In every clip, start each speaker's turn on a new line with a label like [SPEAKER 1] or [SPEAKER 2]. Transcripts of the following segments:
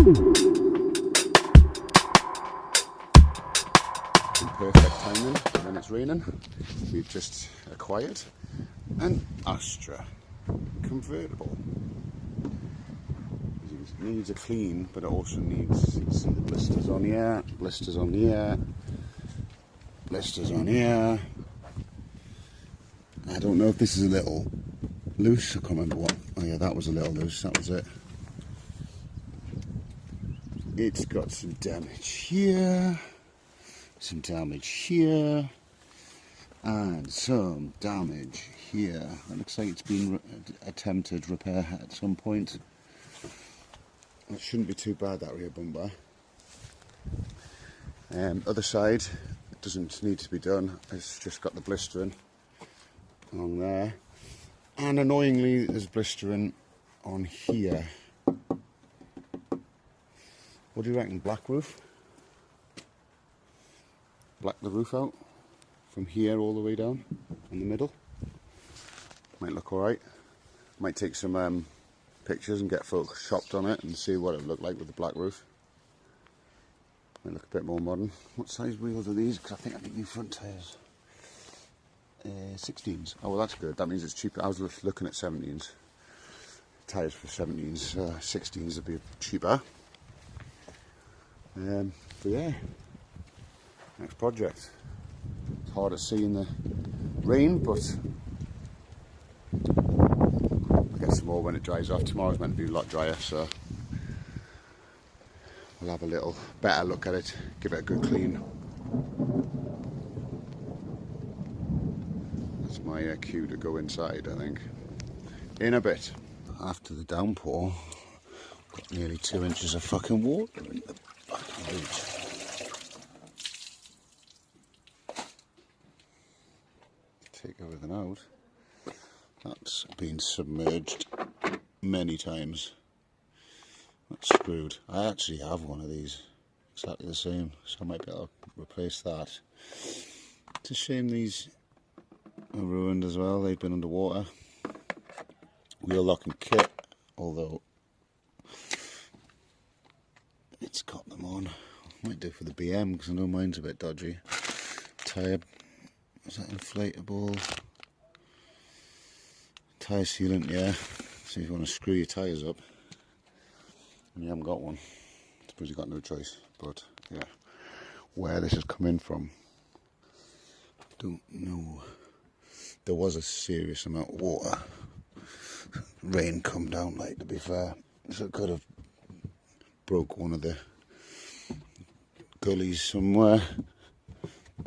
[SPEAKER 1] Perfect timing when it's raining. We've just acquired an Astra convertible. It needs a clean, but it also needs, you can see the blisters on here, blisters on here, blisters on here. I don't know if this is a little loose, I can't remember what. Oh yeah, that was a little loose, that was it. It's got some damage here, some damage here, and some damage here. It looks like it's been attempted repair at some point. It shouldn't be too bad, that rear bumper. Other side, it doesn't need to be done. It's just got the blistering on there, and annoyingly there's blistering on here. What do you reckon? Black roof? Black the roof out from here all the way down in the middle. Might look alright. Might take some pictures and get photoshopped on it and see what it would look like with the black roof. Might look a bit more modern. What size wheels are these? Because I think new front tyres. 16s. Oh well, that's good. That means it's cheaper. I was looking at 17s. Tyres for 17s. 16s would be cheaper. But yeah, next project. It's hard to see in the rain, but I'll get some more when it dries off. Tomorrow's meant to be a lot drier, so we'll have a little better look at it, give it a good clean. That's my cue to go inside, I think. In a bit. After the downpour, got nearly 2 inches of fucking water in the fucking boot. Take everything out. That's been submerged many times. That's screwed. I actually have one of these, exactly the same, so I might be able to replace that. It's a shame these are ruined as well. They've been underwater. Wheel locking kit, although it's got them on. Might do for the BM because I know mine's a bit dodgy. Tyre, is that inflatable? Tyre sealant, yeah. So if you want to screw your tyres up and you haven't got one, I suppose you've got no choice. But yeah, where this has come in from, don't know. There was a serious amount of water. Rain come down, like, to be fair, so it could have broke one of the gullies somewhere.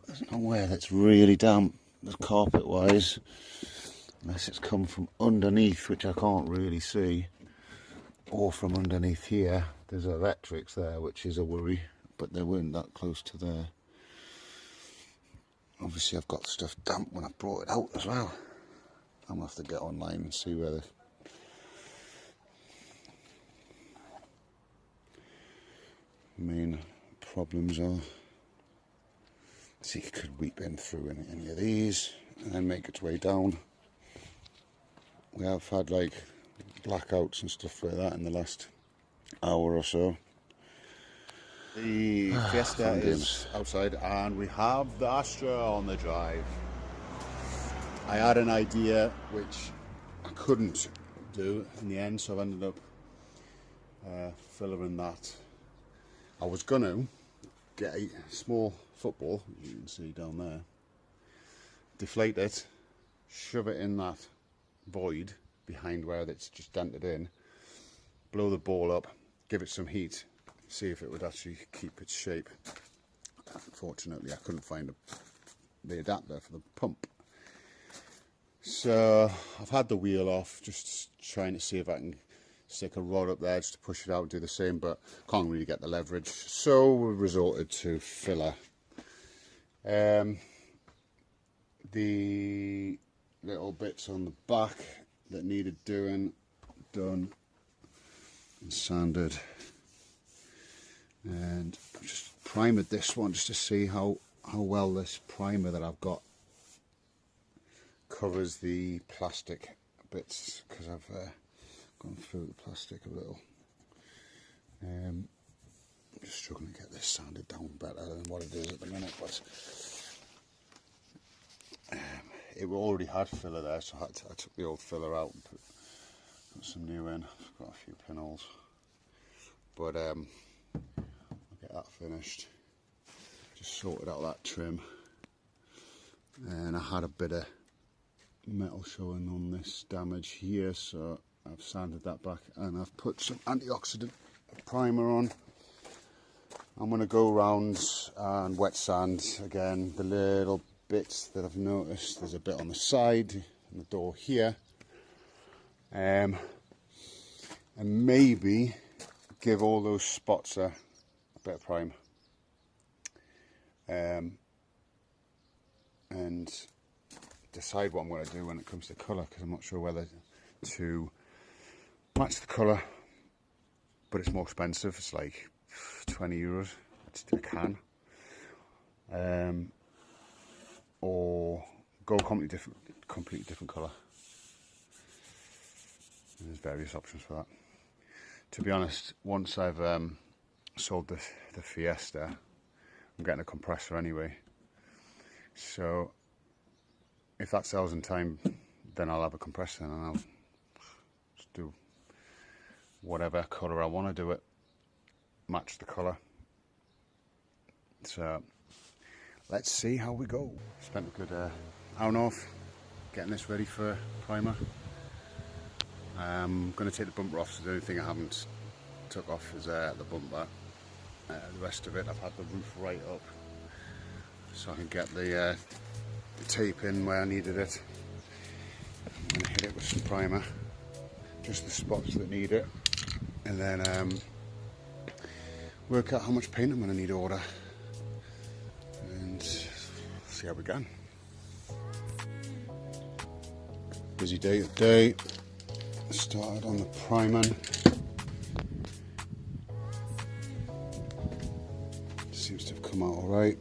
[SPEAKER 1] There's nowhere that's really damp, carpet wise, unless it's come from underneath, which I can't really see, or from underneath here. There's electrics there, which is a worry, but they weren't that close to there. Obviously I've got stuff damp when I brought it out as well. I'm gonna have to get online and see where the main problems are. See, it could weep in through any of these and then make its way down. We have had like blackouts and stuff like that in the last hour or so. The Fiesta is outside and we have the Astra on the drive. I had an idea which I couldn't do in the end, so I've ended up filming that. I was going to get a small football, you can see down there, deflate it, shove it in that void behind where it's just dented in, blow the ball up, give it some heat, see if it would actually keep its shape. Unfortunately, I couldn't find the adapter for the pump. So I've had the wheel off, just trying to see if I can stick a rod up there just to push it out, do the same, but can't really get the leverage, so we resorted to filler. The little bits on the back that needed doing, done and sanded, and I've just primered this one just to see how well this primer that I've got covers the plastic bits, because I've gone through the plastic a little. sound better than what it is at the minute, but it already had filler there, so I took the old filler out and put some new in. I've got a few pinholes, but I'll get that finished. Just sorted out that trim, and I had a bit of metal showing on this damage here, so I've sanded that back and I've put some antioxidant primer on. I'm going to go around and wet sand again the little bits that I've noticed. There's a bit on the side and the door here, and maybe give all those spots a bit of prime, and decide what I'm going to do when it comes to colour, because I'm not sure whether to match the colour, but it's more expensive. It's like €20 a can, or go completely different colour. There's various options for that. To be honest, once I've sold the Fiesta, I'm getting a compressor anyway, so if that sells in time, then I'll have a compressor and I'll just do whatever colour I want to do it, match the colour. So let's see how we go. Spent a good hour and a half getting this ready for primer. I'm going to take the bumper off, so the only thing I haven't took off is the bumper. The rest of it, I've had the roof right up so I can get the tape in where I needed it. I'm going to hit it with some primer, just the spots that need it, and then work out how much paint I'm going to need to order and see how we go. Busy day today. Started on the priming. Seems to have come out alright.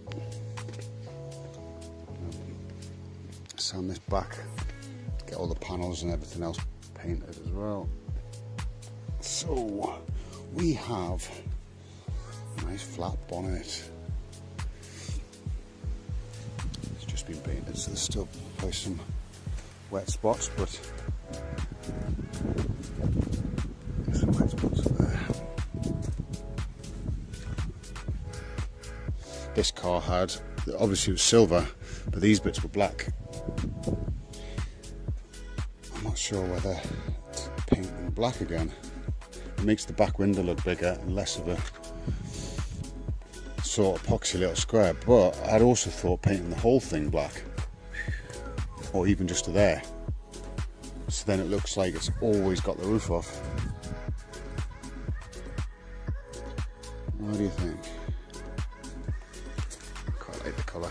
[SPEAKER 1] Sand this back, get all the panels and everything else painted as well. So we have a nice flat bonnet. It's just been painted, so there's still probably some wet spots, but there's some wet spots there. This car had, obviously it was silver, but these bits were black. I'm not sure whether to paint them black again. It makes the back window look bigger and less of a sort of epoxy little square, but I'd also thought painting the whole thing black, or even just to there, so then it looks like it's always got the roof off. What do you think? I quite like the colour.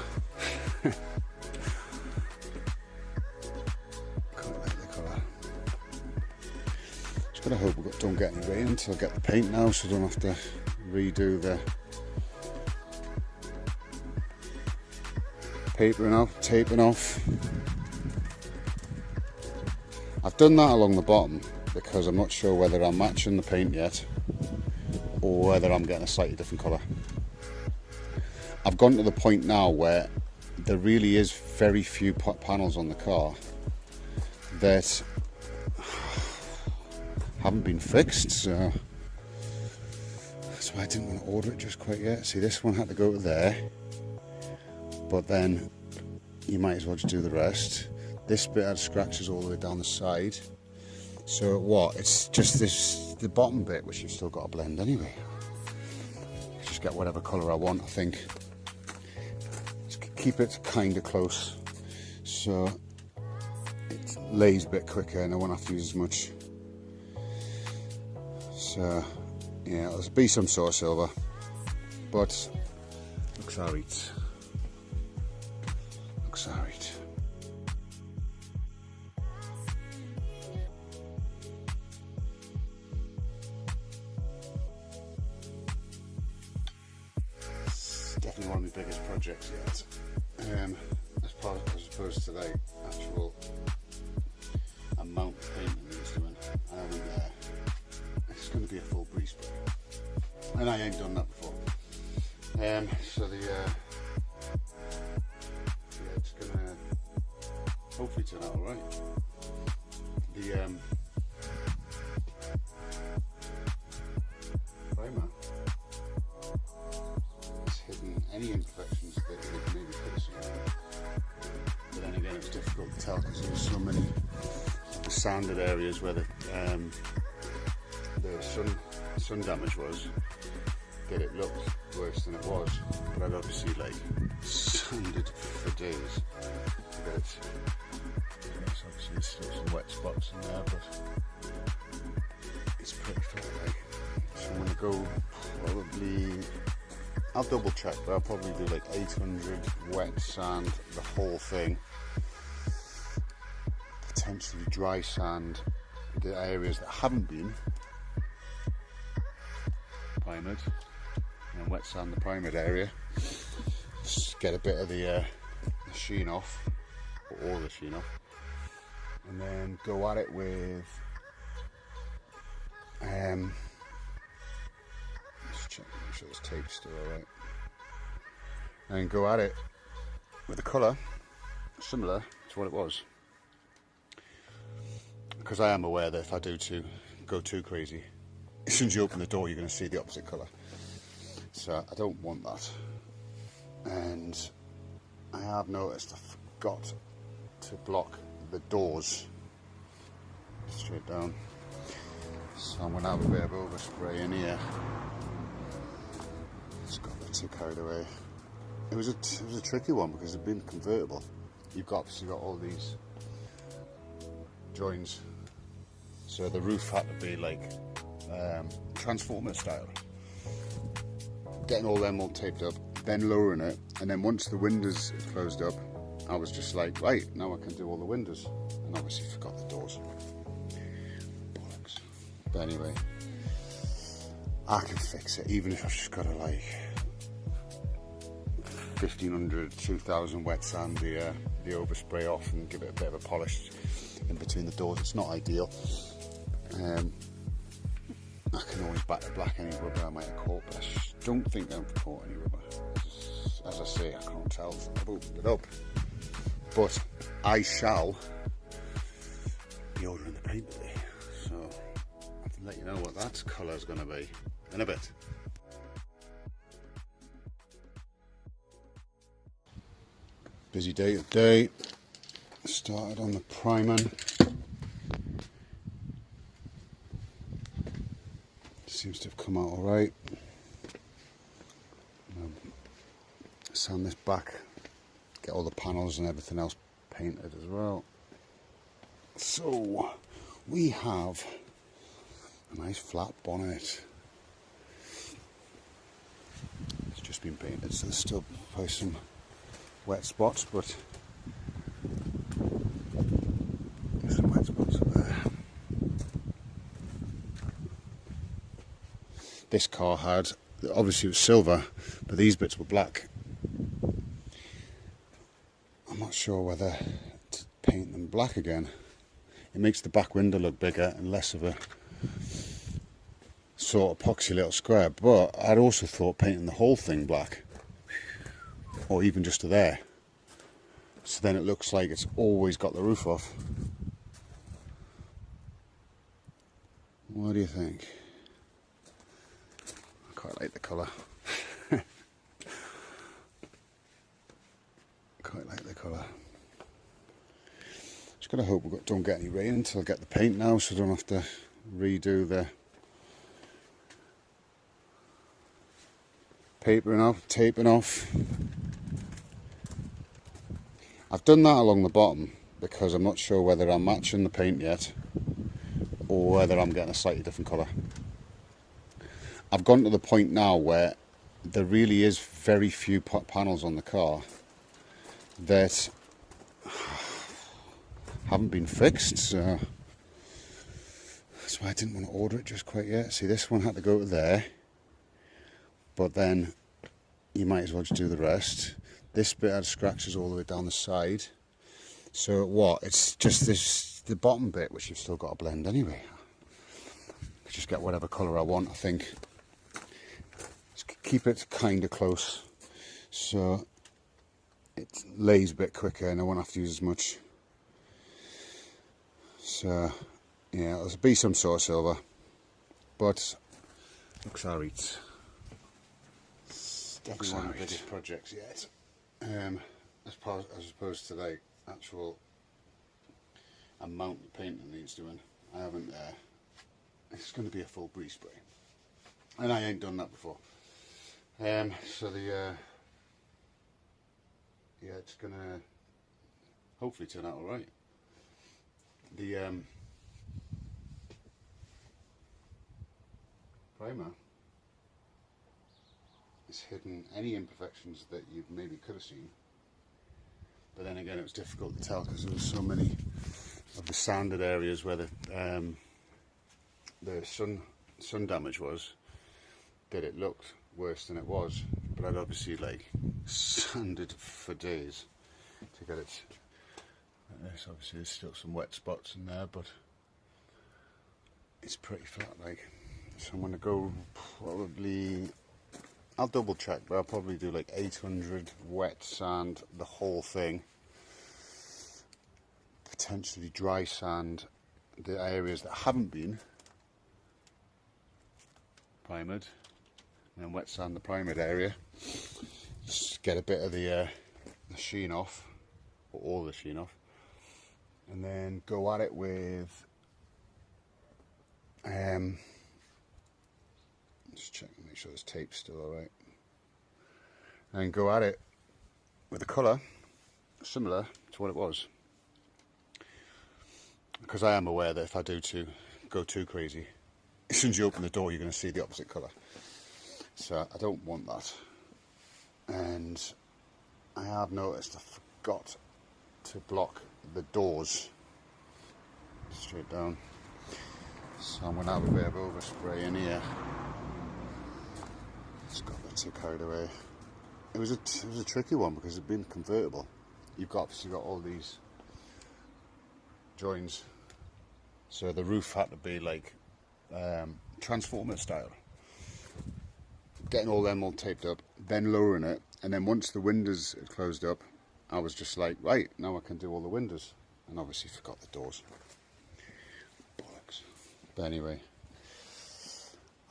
[SPEAKER 1] I hope we don't get any rain until I get the paint now, so I don't have to redo the papering off, taping off. I've done that along the bottom because I'm not sure whether I'm matching the paint yet or whether I'm getting a slightly different colour. I've gone to the point now where there really is very few panels on the car that haven't been fixed, so that's why I didn't want to order it just quite yet. See, this one had to go to there, but then you might as well just do the rest. This bit had scratches all the way down the side, so what, it's just the bottom bit which you've still got to blend anyway. Just get whatever colour I want, I think. Just keep it kind of close so it lays a bit quicker and I won't have to use as much. So yeah, there's be some sort of silver, but looks alright. Looks alright. It's definitely one of my biggest projects yet. As opposed to the actual amount of paint that it's doing. It's going to be a full breeze spray, and I ain't done that before. So the yeah, it's gonna hopefully turn out alright. The primer is hidden any imperfections that it maybe could have seen. But then again, it's difficult to tell because there's so many sanded areas where the sun damage was, that it looked worse than it was. But I'd obviously like sanded for days. But it's obviously there's still some wet spots in there, but it's pretty far away. So I'm gonna go probably, I'll double check, but I'll probably do like 800 wet sand the whole thing. Potentially dry sand the areas that haven't been primered, and then wet sand the primered area. Just get a bit of the sheen off, or all the sheen off, and then go at it with just check, make sure this tape's still alright, and go at it with a colour similar to what it was. Because I am aware that if I do go too crazy, as soon as you open the door, you're going to see the opposite colour. So I don't want that. And I have noticed I forgot to block the doors straight down. So I'm going to have a bit of overspray in here. Just got a bit too carried away. It was a tricky one because it's been convertible. You've obviously got all these joins. So the roof had to be like transformer style. Getting all them all taped up, then lowering it, and then once the windows closed up, I was just like, right, now I can do all the windows. And obviously forgot the doors. Bollocks. But anyway, I can fix it, even if I've just got to like 1500, 2000 wet sand the overspray off and give it a bit of a polish in between the doors. It's not ideal. I can always back to black any rubber I might have caught, but I don't think I've caught any rubber. As I say, I can't tell. I've opened it up. But I shall be ordering the paint today. So I can let you know what that colour is going to be in a bit. Busy day today. Started on the priming. Seems to have come out alright. Sand this back, get all the panels and everything else painted as well. So we have a nice flat bonnet. It's just been painted, so there's still probably some wet spots, but there's some wet spots up there. This car had, obviously it was silver, but these bits were black. I'm not sure whether to paint them black again. It makes the back window look bigger and less of a sort of poxy little square, but I'd also thought painting the whole thing black, or even just to there, so then it looks like it's always got the roof off. What do you think? I quite like the colour. Quite like the colour. Just gotta hope we don't get any rain until I get the paint now, so I don't have to redo the papering off, taping off. I've done that along the bottom because I'm not sure whether I'm matching the paint yet or whether I'm getting a slightly different colour. I've gone to the point now where there really is very few panels on the car that haven't been fixed, so that's why I didn't want to order it just quite yet. See, this one had to go to there, but then you might as well just do the rest. This bit had scratches all the way down the side, so what, it's just this, the bottom bit, which you've still got to blend anyway. I just get whatever colour I want, I think. Just keep it kind of close so it lays a bit quicker and I won't have to use as much. So yeah, there's be some sort of silver, but looks alright. Definitely one of the biggest projects yet. As opposed to like actual amount of paint that needs doing. I haven't. It's going to be a full breeze spray, and I ain't done that before. So the yeah, it's gonna hopefully turn out all right. The primer is hidden any imperfections that you maybe could have seen, but then again it was difficult to tell because there was so many of the sanded areas where the sun damage was that it looked worse than it was, but I'd obviously like sanded for days to get it. Yes, obviously there's still some wet spots in there, but it's pretty flat like. So I'm going to go probably, I'll double check, but I'll probably do like 800 wet sand the whole thing. Potentially dry sand the areas that haven't been primered, and then wet sand the primered area. Just get a bit of the sheen off, or all the sheen off, and then go at it with just check and make sure this tape's still alright, and go at it with a colour similar to what it was, because I am aware that if I do go too crazy, as soon as you open the door you're going to see the opposite colour, so I don't want that. And I have noticed I forgot to block the doors straight down, so I'm going to have a bit of overspray in here. Just got a bit too carried away. It was a tricky one because it's been convertible. You've obviously got all these joins, so the roof had to be like transformer style. Getting all them all taped up, then lowering it, and then once the windows had closed up, I was just like, right, now I can do all the windows, and obviously forgot the doors. Bollocks. But anyway,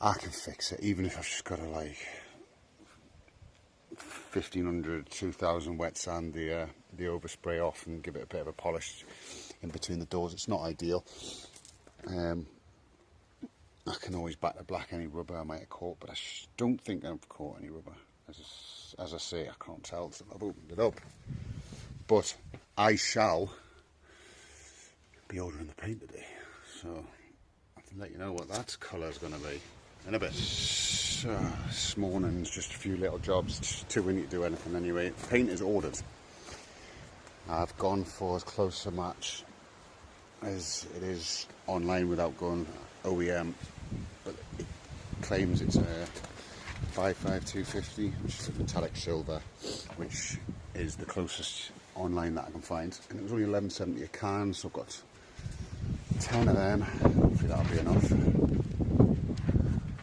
[SPEAKER 1] I can fix it, even if I've just got to like 1500, 2000 wet sand the overspray off and give it a bit of a polish in between the doors. It's not ideal. I can always back to black any rubber I might have caught, but I don't think I've caught any rubber. As I say, I can't tell until I've opened it up. But I shall be ordering the paint today, so I can let you know what that colour's going to be in a bit. This morning's just a few little jobs, just too windy to do anything anyway. Paint is ordered. I've gone for as close a match as it is online without going OEM, but it claims it's a 55250, which is a metallic silver, which is the closest online that I can find, and it was only $11.70 a can, so I've got 10 of them. Hopefully that'll be enough.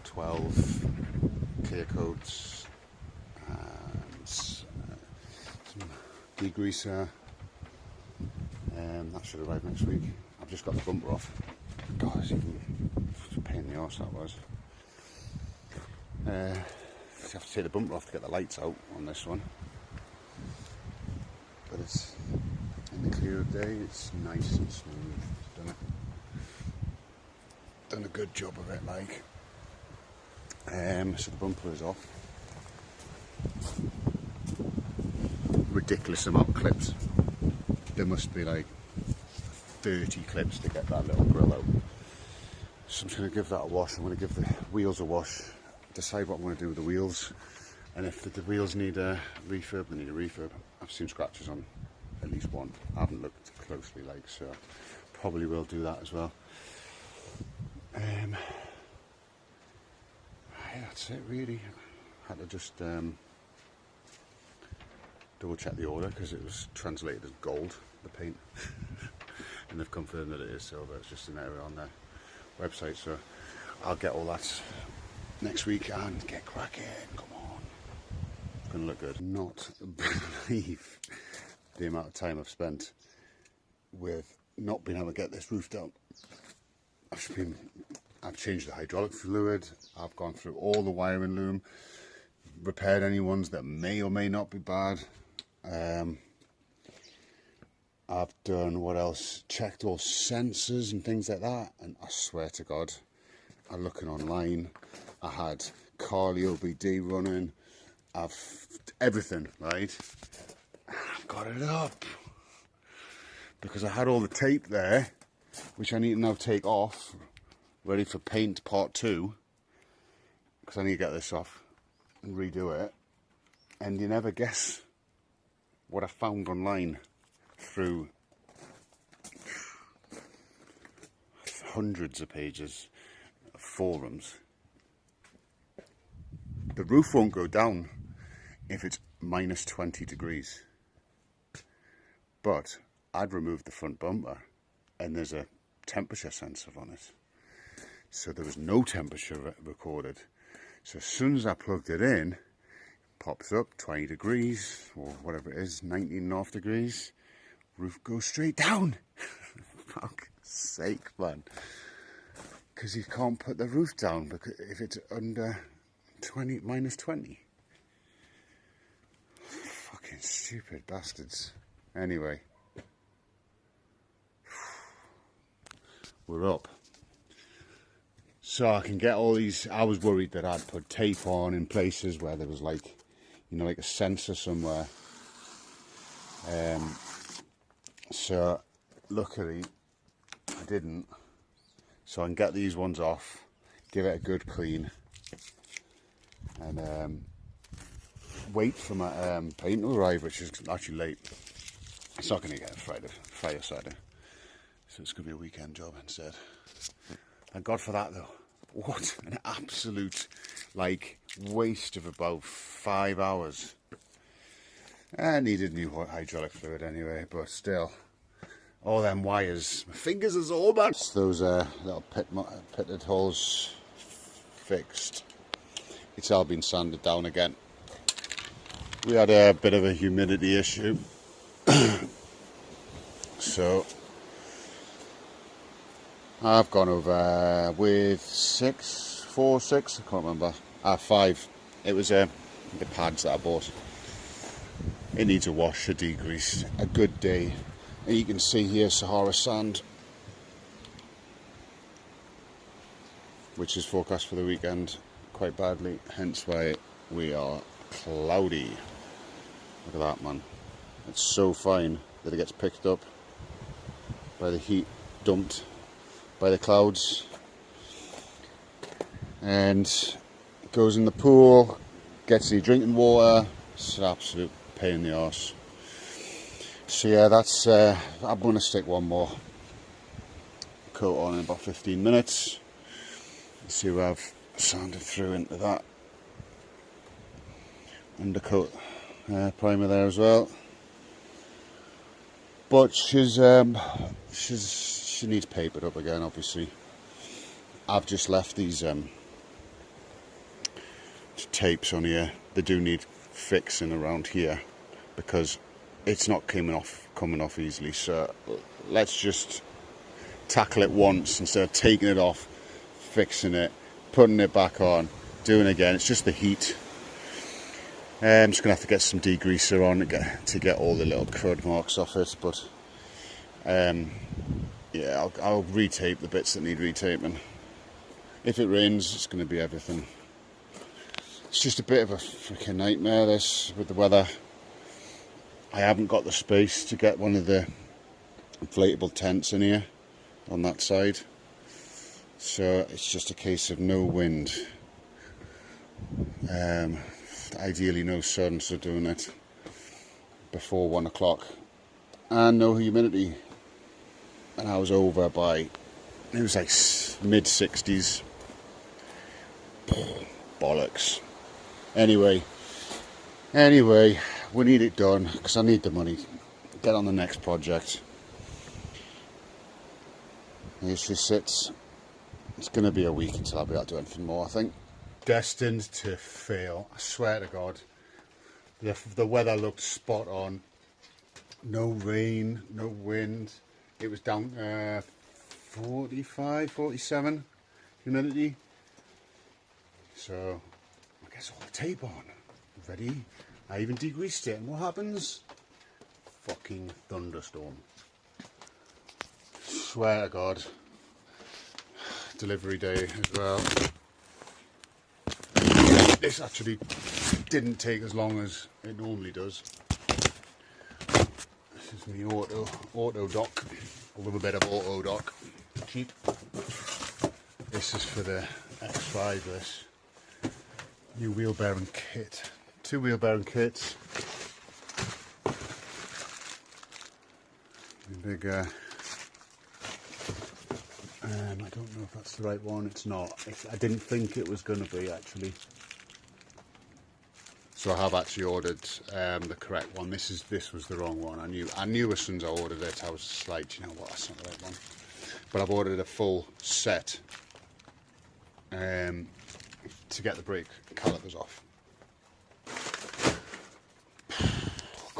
[SPEAKER 1] 12 clear coats and some degreaser. That should arrive next week. I've just got the bumper off. God, it's even a pain in the arse that was. I have to take the bumper off to get the lights out on this one. But it's in the clear of day, it's nice and smooth. Done a good job of it, like. So the bumper is off. Ridiculous amount of clips. There must be like 30 clips to get that little grill out. So I'm just going to give that a wash. I'm going to give the wheels a wash, decide what I'm going to do with the wheels, and if the wheels need a refurb, they need a refurb. I've seen scratches on at least one. I haven't looked closely, like, so probably will do that as well. Yeah, that's it really. Had to just double check the order because it was translated as gold, the paint, and they've confirmed that it is silver. It's just an error on their website, so I'll get all that next week and get cracking. Come on. It's going to look good. Not believe the amount of time I've spent with not being able to get this roof down. I've changed the hydraulic fluid. I've gone through all the wiring loom, repaired any ones that may or may not be bad. I've done, what else? Checked all sensors and things like that. And I swear to God, I'm looking online. I had Carly OBD running. Everything, right? I've got it up. Because I had all the tape there, which I need to now take off, ready for paint part 2. Because I need to get this off and redo it. And you never guess what I found online through hundreds of pages of forums. The roof won't go down if it's minus 20 degrees. But I'd removed the front bumper and there's a temperature sensor on it. So there was no temperature recorded. So as soon as I plugged it in, pops up 20 degrees or whatever it is, 19.5 degrees. Roof goes straight down. Fuck's sake, man. Because you can't put the roof down because if it's under 20, minus 20. Fucking stupid bastards. Anyway. We're up. So I can get all these. I was worried that I'd put tape on in places where there was like, you know, like a sensor somewhere. So luckily I didn't. So I can get these ones off, give it a good clean, and wait for my paint to arrive, which is actually late. It's not going to get Friday, Saturday. So it's going to be a weekend job instead. Thank God for that though. What an absolute like waste of about 5 hours. I needed new hydraulic fluid anyway, but still. All them wires. My fingers are sore, man. Those little pitted holes fixed. It's all been sanded down again. We had a bit of a humidity issue. So I've gone over with 4, 6, I can't remember. 5. It was the pads that I bought. It needs a wash, a degrease, a good day. And you can see here Sahara sand, which is forecast for the weekend quite badly, hence why we are cloudy. Look at that, man. It's so fine that it gets picked up by the heat dumped by the clouds and goes in the pool, gets the drinking water. It's an absolute pain in the arse. So yeah, that's I'm going to stick one more coat on in about 15 minutes. See where I've sanded through into that undercoat primer there as well. But she needs papered up again, obviously. I've just left these tapes on here. They do need fixing around here because it's not coming off easily. So let's just tackle it once instead of taking it off, fixing it, putting it back on, doing it again. It's just the heat. I'm just gonna have to get some degreaser on to get all the little crud marks off it. But yeah, I'll retape the bits that need retaping. If it rains, it's gonna be everything. It's just a bit of a freaking nightmare this with the weather. I haven't got the space to get one of the inflatable tents in here on that side. So it's just a case of no wind. Ideally no sun, so doing it before 1 o'clock. And no humidity. And I was over by, it was like mid 60s. Bollocks. Anyway, we need it done because I need the money. Get on the next project. Here she sits. It's going to be a week until I'll be able to do anything more, I think. destined to fail. I swear to God. The weather looked spot on. No rain, no wind. It was down 45, 47 humidity. So I guess all the tape on. Ready. I even degreased it. And what happens? Fucking thunderstorm. Swear to God. Delivery day as well. This actually didn't take as long as it normally does. This is the auto dock, a little bit of auto dock, cheap. This is for the X5. This new wheel bearing kit, 2 wheel bearing kits. Big. I don't know if that's the right one. It's not. I didn't think it was going to be actually. So I have actually ordered the correct one. This was the wrong one. I knew as soon as I ordered it, I was like, you know what, that's not the right one. But I've ordered a full set to get the brake calipers off.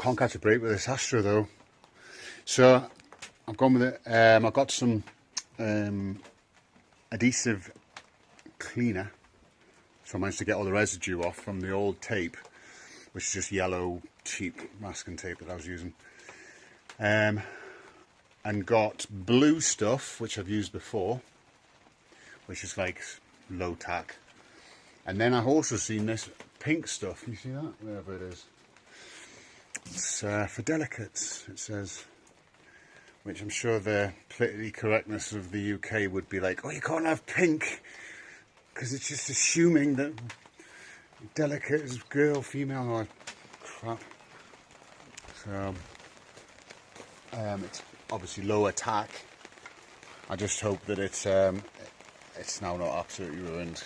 [SPEAKER 1] Can't catch a break with this Astra though. So I've gone with it. I've got some adhesive cleaner. So I managed to get all the residue off from the old tape, which is just yellow, cheap masking tape that I was using. And got blue stuff, which I've used before, which is like low tack. And then I've also seen this pink stuff. You see that? Wherever it is. It's for delicates, it says. Which I'm sure the politically correctness of the UK would be like, oh, you can't have pink, because it's just assuming that delicate is girl, female, or crap. So, it's obviously low attack. I just hope that it's now not absolutely ruined,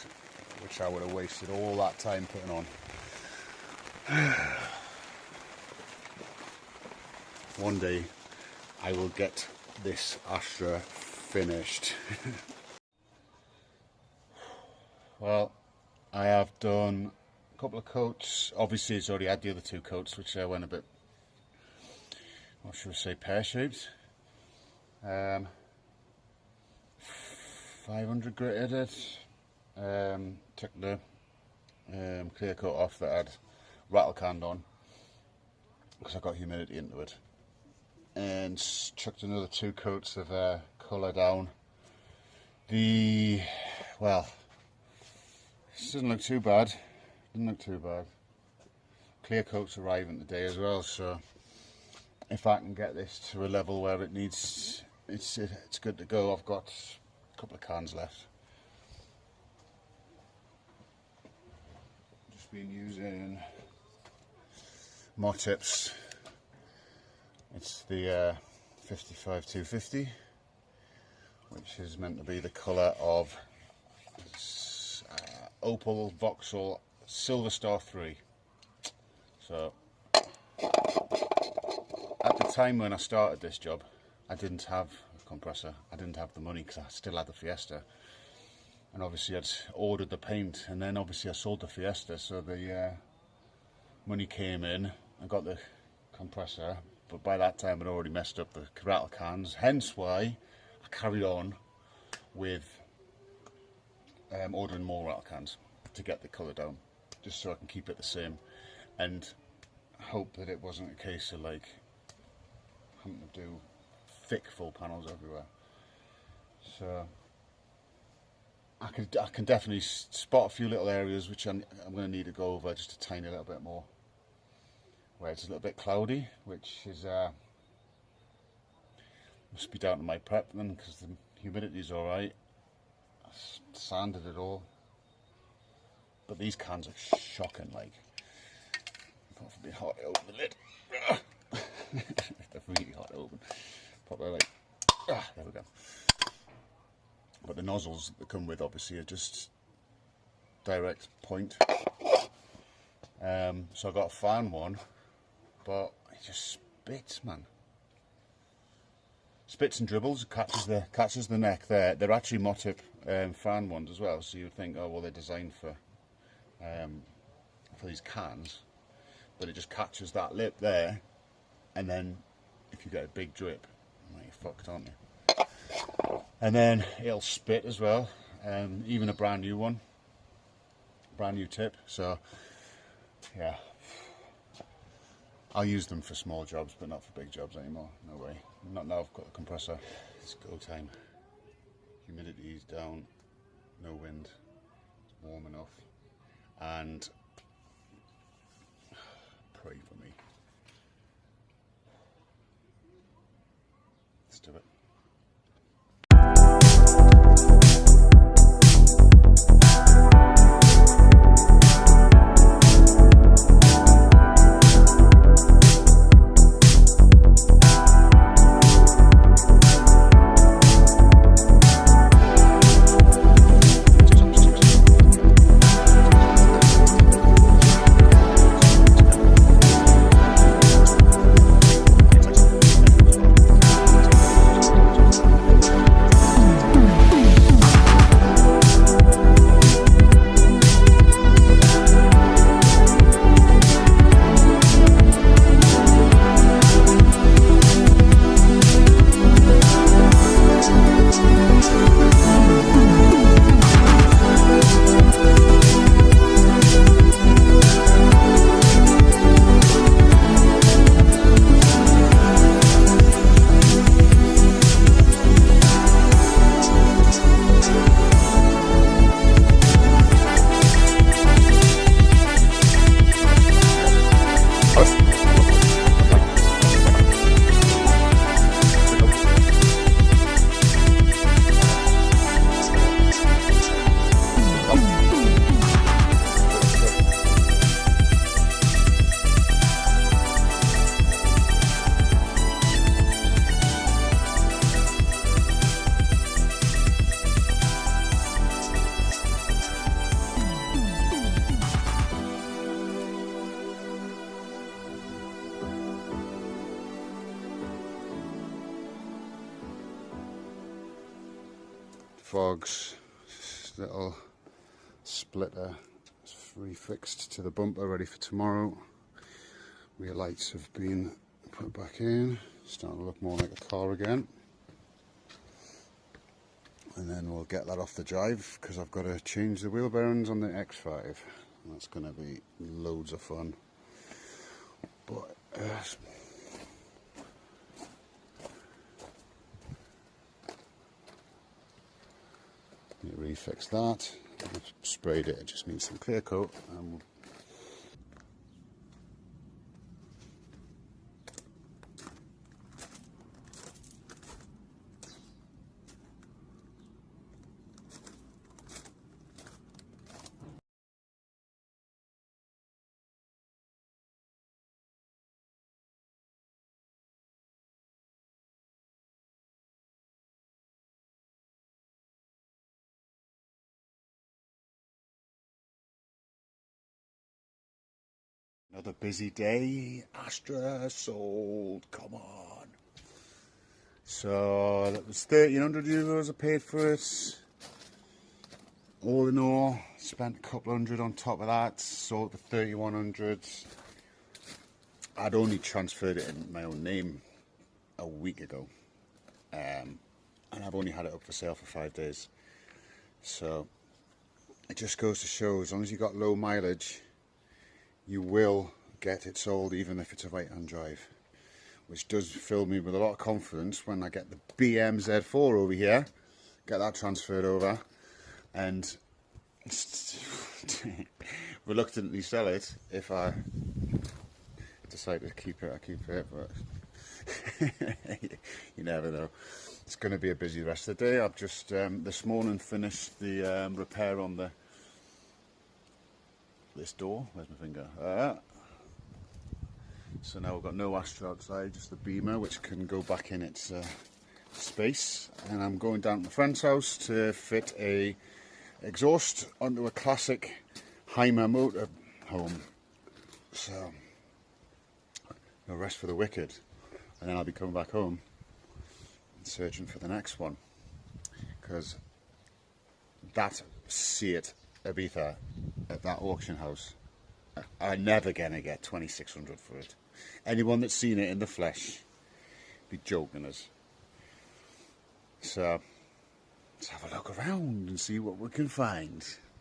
[SPEAKER 1] which I would have wasted all that time putting on. One day I will get this Astra finished. Well, I have done a couple of coats. Obviously it's already had the other 2 coats, which went a bit, what should we say, pear-shaped. 500 gritted it. Took the clear coat off that had rattle canned on, because I got humidity into it. And chucked another 2 coats of colour down. Well, this doesn't look too bad. Clear coat's arriving today as well, so if I can get this to a level where it needs, it's good to go. I've got a couple of cans left. Just been using more tips. It's the 55-250, which is meant to be the colour of Opal Vauxhall Silver Star 3. So, at the time when I started this job, I didn't have a compressor. I didn't have the money because I still had the Fiesta. And obviously I'd ordered the paint, and then obviously I sold the Fiesta, so the money came in. I got the compressor, but by that time I'd already messed up the rattle cans, hence why I carried on with ordering more rattle cans to get the colour down, just so I can keep it the same, and hope that it wasn't a case of like having to do thick full panels everywhere. So I can definitely spot a few little areas which I'm going to need to go over just a tiny little bit more, where it's a little bit cloudy, which is must be down to my prep then, because the humidity's alright. I sanded it all, but these cans are shocking. Like, apart from being hard to open the lid, they're really hard to open. Probably like, there we go. But the nozzles that come with obviously are just direct point. So I got a fan one, but it just spits, man. Spits and dribbles, catches the neck there. They're actually Motip fan ones as well, so you'd think, oh well, they're designed for for these cans, but it just catches that lip there, and then if you get a big drip, well, you're fucked, aren't you? And then it'll spit as well, even a brand new one, brand new tip. So yeah, I'll use them for small jobs, but not for big jobs anymore. No way. Not now I've got the compressor. It's go time. Humidity is down, no wind, it's warm enough, and pray for me. Let's do it. Fogs, little splitter refixed to the bumper, ready for tomorrow. Rear lights have been put back in, starting to look more like a car again. And then we'll get that off the drive because I've got to change the wheel bearings on the X5. That's going to be loads of fun. But you refix that. I've sprayed it, it just needs some clear coat. Another busy day. Astra sold. Come on. So that was 1,300 euros I paid for it. All in all, spent a couple hundred on top of that. Sold for 3,100. I'd only transferred it in my own name a week ago, and I've only had it up for sale for 5 days. So it just goes to show, as long as you've got low mileage, you will get it sold, even if it's a right-hand drive, which does fill me with a lot of confidence when I get the BM-Z4 over here, get that transferred over, and reluctantly sell it. If I decide to keep it, I keep it, but you never know. It's going to be a busy rest of the day. I've just this morning finished the repair on this door. Where's my finger? So now we've got no Astra outside, just the Beamer, which can go back in its space. And I'm going down to my friend's house to fit a exhaust onto a classic Heimer motor home. So no rest for the wicked. And then I'll be coming back home and searching for the next one, because that Seat Ibiza at that auction house are never gonna get 2,600 for it. Anyone that's seen it in the flesh be joking us. So let's have a look around and see what we can find.